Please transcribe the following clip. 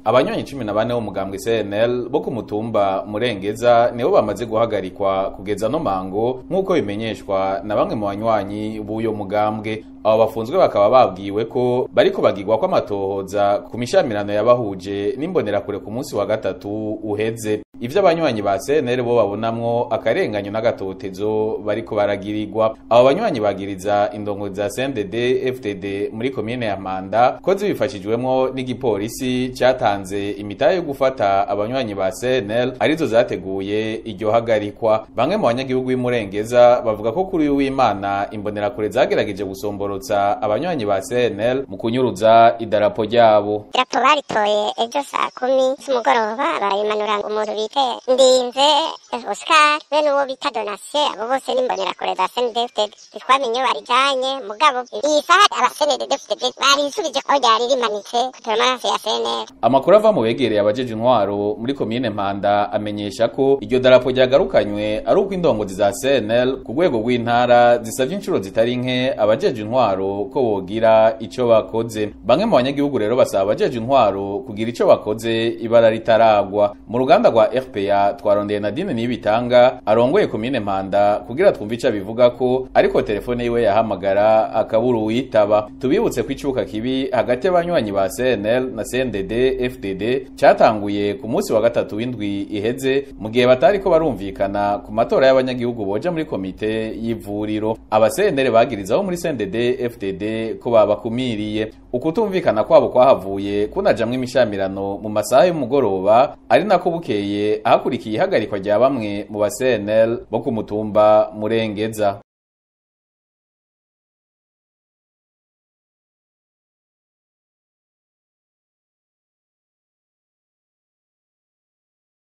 abanywanyi 14 bo mugambwe CNL bo ku mutumba Murengeza nibo bamaze guhagarikwa kugeza no mango nkuko bimenyeshwa na bamwe mu banywanyi b'uyo mugambwe. Abo bafunzwe bakaba babwiwe ko bariko bagirwa kw'amatohoza ku mishamirano yabahuje n'imbonera kure ku munsi wa gatatu uheze. Ivyo abanywanyi ba CNL bo babonamwo akarenganyo n'agatotezo bariko baragirirwa. Abo banywanyi bagiriza indongo za CNDD FDD muri komine ya Mpanda ko zibifashijwemwo n'igipolisi cyatanze imitahe yo gufata abanywanyi ba CNL arizo zateguye iryo hagarikwa. Bamwe mu banyagihugu b'Imurengeza bavuga ko kuri w'Imana imbonera kure zagerageje gusomborotsa abanywanyi ba CNL mu kunyuruza idarapo ryabo. Idarapo baritoye ejo saa 10 z'umugoroba barayimanura umuntu bite Ndinze Oscar bene uwo bita Donatien abo bose n'imbonera kure za CNDD twamenye barijanye mugabo iyi saha abasenede bari subije ko ryari rimanitse kutomanase ya CNL. Amakuru ava mu begereye abajeje intwaro muri komine Mpanda amenyesha ko iryo darapo ryagarukanywe ari uko indongozi za CNL ku rwego rw'intara zisavye inshuro zitari nke abajeje intwaro ko bogira ico bakoze. Bamwe mu banyagihugu rero basaba abajeje intwaro kugira ico bakoze ibara ritaragwa. Mu ruganda rwa RPA twarondeye Nadine Nibitanga arongoye komine Mpanda kugira twumve ico bivuga ko ariko telefone yiwe yahamagara akaburu witaba. Tubibutse kwicuka kibi hagati y'abanywanyi ba CNL na CNDD FDD cyatanguye ku munsi wa gatatu w'indwi iheze mu gihe batari ko barumvikana ku matora y'abanyagihugu boja muri komite y'ivuriro. Aba CNL bagirizaho muri CNDD FDD ko babakumiriye. Ukutumvikana kwabo kwahavuye kunajamwe imishamirano mu masaha y'umugoroba ari nako bukeye ahakurikiye ihagarikwa rya bamwe mu ba CNL bo ku mutumba Murengeza.